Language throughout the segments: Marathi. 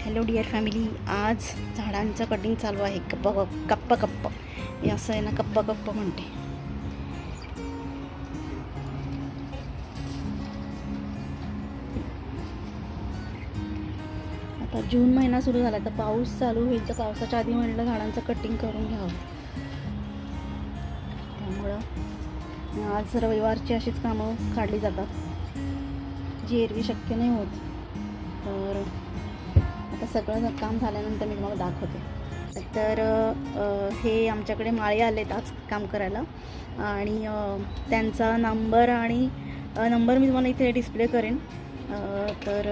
हॅलो डिअर फॅमिली, आज झाडांचं कटिंग चालू आहे. कप्पा कप्प हे असं आहे ना, कप्पा कप्प म्हणते. आता जून महिना सुरू झाला, तर पाऊस चालू होईल, तर पावसाच्या आधी म्हटलं झाडांचं कटिंग करून घ्यावं. त्यामुळं आज रविवारची अशीच कामं काढली जातात, जी एरवी शक्य नाही होत. तर आता सगळं काम झाल्यानंतर मी तुम्हाला दाखवते. तर हे आमच्याकडे माळे आलेत आज काम करायला, आणि त्यांचा नंबर मी तुम्हाला इथे डिस्प्ले करेन. तर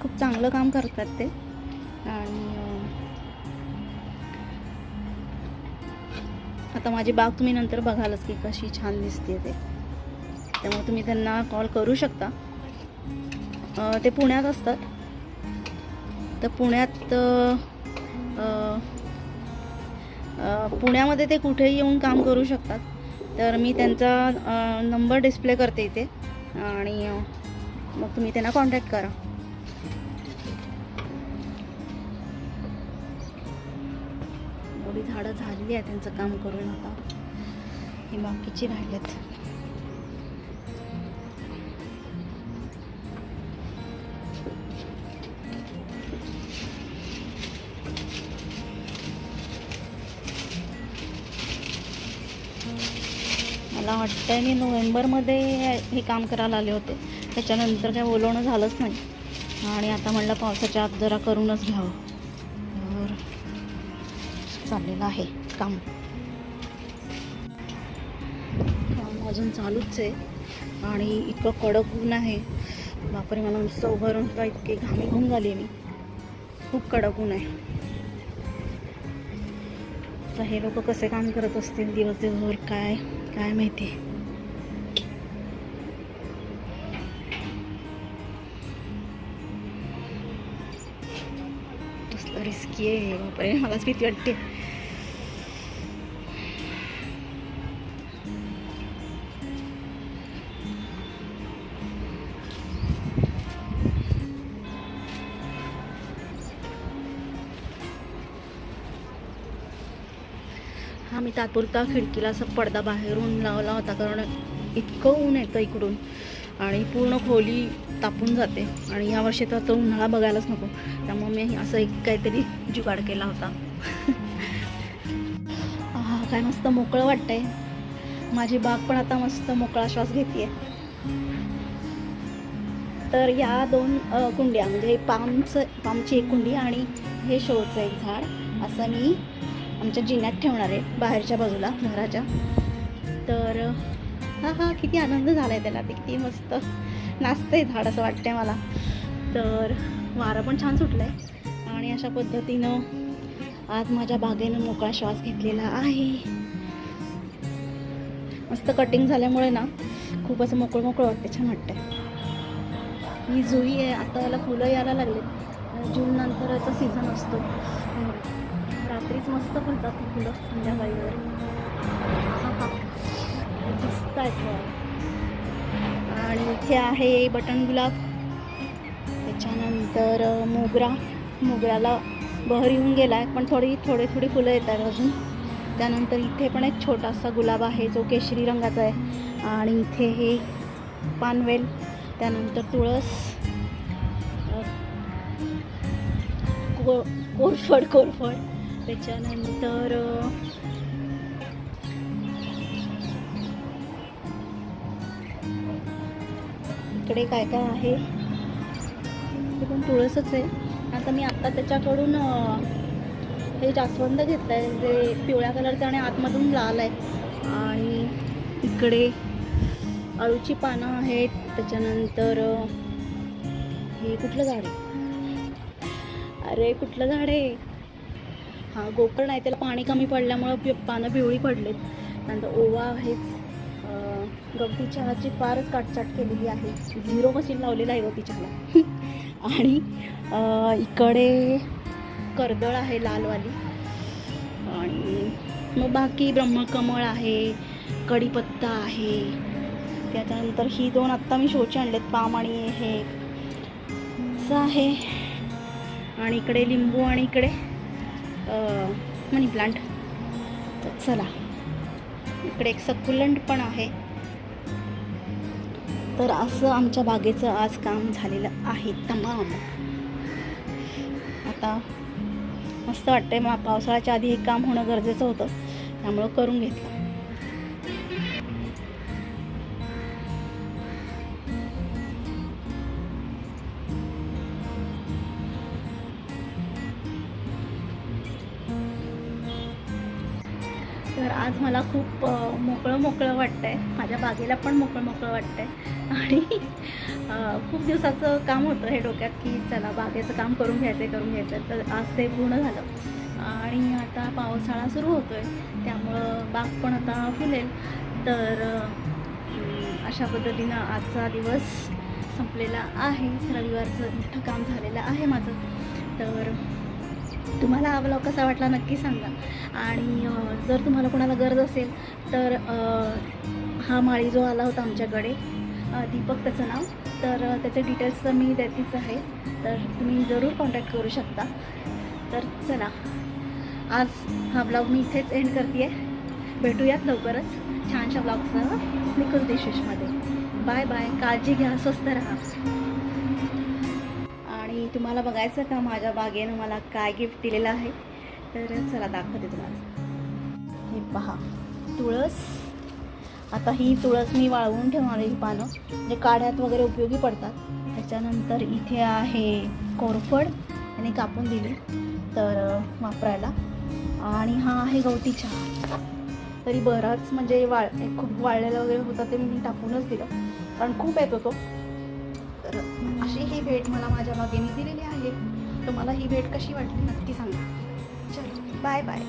खूप चांगलं काम करतात ते. आणि आता माझी बाग तुम्ही नंतर बघालच की कशी छान दिसते ते, त्यामुळे तुम्ही त्यांना कॉल करू शकता. ते पुण्यात असतात. तर पुण्यामध्ये ते कुठेही येऊन काम करू शकतात. तर मी त्यांचा नंबर डिस्प्ले करते इथे, आणि मग तुम्ही त्यांना कॉन्टॅक्ट करा. एवढी झाडं झालेली आहे त्यांचं काम करून, आता ही बाकीची राहिलेत. मला वाटतं मी नोव्हेंबरमध्ये हे काम करायला आले होते, त्याच्यानंतर काय बोलवणं झालंच नाही. आणि आता म्हणलं पावसाच्या आत जरा करूनच घ्यावं. तर चाललेलं आहे काम अजून चालूच आहे. आणि इतकं कडक ऊन आहे, बापरे, मला नुसतं उभं राहून सुद्धा इतके घामी होऊन झाली मी. खूप कडक ऊन आहे. तर हे लोक कसे काम करत असतील दिवसभर, काय माहिती. कसलं रिस्की आहे, बापरे, मलाच भीती वाटते. हा, मी तात्पुरता खिडकीला असा पडदा बाहेरून लावला होता, कारण इतकं ऊन येतं इकडून आणि पूर्ण खोली तापून जाते. आणि यावर्षी तर तो उन्हाळा बघायलाच नको, त्यामुळे मी असं एक काहीतरी जुगाड केला होता. काय मस्त मोकळं वाटतंय. माझी बाग पण आता मस्त मोकळा श्वास घेते. तर या 2 कुंड्या, म्हणजे पामची एक कुंडी आणि हे शोचं एक झाड, असं मी आमच्या जिन्यात ठेवणार आहे, बाहेरच्या बाजूला घराच्या. तर हा किती आनंद झाला आहे त्याला, ते किती मस्त नाचतंय झाड असं वाटतंय मला. तर वारं पण छान सुटलं आहे, आणि अशा पद्धतीनं आज माझ्या बागेनं मोकळा श्वास घेतलेला आहे. मस्त कटिंग झाल्यामुळे ना खूप असं मोकळं वाटते, छान वाटतंय. ही जुई आहे, आता याला फुलं यायला लागले. जून नंतर याचा सीझन असतो. रात्रीच मस्त फुलतात फुलं संध्याकाळी वगैरे, दिसत आहेत. आणि इथे आहे बटन गुलाब, त्याच्यानंतर मोगऱ्याला बहर येऊन गेला आहे, पण थोडी फुलं येत आहेत अजून. त्यानंतर इथे पण एक छोटासा गुलाब आहे जो केशरी रंगाचा आहे. आणि इथे हे पानवेल, त्यानंतर तुळस, कोरफड, त्याच्यानंतर इकडे काय आहे, ते पण तुळसच आहे. आता मी त्याच्याकडून हे जास्वंद घेतलं आहे, जे पिवळ्या कलरचं आणि आतमधून लाल आहे. आणि इकडे अळूची पानं आहेत. त्याच्यानंतर हे कुठलं झाड आहे, अरे कुठलं झाड आहे, हा गोकर्ण आहे. त्याला पाणी कमी पडल्यामुळं पानं पिवळी पडलेत. त्यानंतर ओवा आहेच. गवती चहाची फारच काटछाट केलेली आहे, 0 मशीन लावलेलं आहे गवती चहाला. आणि इकडे कर्दळ आहे लालवाली. आणि मग बाकी ब्रह्मकमळ आहे, कढीपत्ता आहे. त्याच्यानंतर ही 2 आत्ता मी शोचे आणलेत, पाम आणि हे असं आहे. आणि इकडे लिंबू आणि इकडे मनी प्लांट. तर चला, इकडे एक सकुलंट पण आहे. तर असं आमच्या बागेचं आज काम झालेलं आहे तमाम. आता मस्त वाटतंय. मग पावसाळ्याच्या आधी हे काम होणं गरजेचं होतं, त्यामुळं करून घेतलं. तर आज मला खूप मोकळं वाटतं आहे. माझ्या बागेला पण मोकळं वाटतं आहे. आणि खूप दिवसाचं काम होतं हे डोक्यात की चला बागेचं काम करून घ्यायचं. तर आज ते पूर्ण झालं. आणि आता पावसाळा सुरू होतो आहे, त्यामुळं बाग पण आता फुलेल. तर अशा पद्धतीनं आजचा दिवस संपलेला आहे. रविवारचं मोठं काम झालेलं आहे माझं. तर तुम्हाला हा व्लॉग कसा वाटला नक्की सांगा. आणि जर तुम्हाला कोणाला गरज असेल तर हा माळी जो आला होता आमच्याकडे, दीपक त्याचं नाव, तर त्याचे डिटेल्स तर मी देतीच आहे. तर तुम्ही जरूर कॉन्टॅक्ट करू शकता. तर चला, आज हा ब्लॉग मी इथेच एंड करते आहे. भेटूयात लवकरच छानशा ब्लॉगसह निकोज डिशेसमध्ये. Bye bye. काळजी घ्या, स्वस्त राहा. आणि तुम्हाला बघायचं का माझ्या बागेनं मला काय गिफ्ट दिलेलं आहे? तर चला दाखवते तुम्हाला. हे पहा, तुळस. आता ही तुळस मी वाळवून ठेवणार आहे. ही पानं म्हणजे काढ्यात वगैरे उपयोगी पडतात. त्याच्यानंतर इथे आहे कोरफड, आणि कापून दिली तर वापरायला. आणि हा आहे गवती चहा. तरी बराच म्हणजे खूप वाळलेलं वगैरे होतं, ते मी टाकूनच दिलं कारण खूप येत होतो. तर अशी ही भेट मला माझ्या बागेने दिलेली आहे. तुम्हाला ही भेट कशी वाटली नक्की सांगा. चलो, बाय बाय.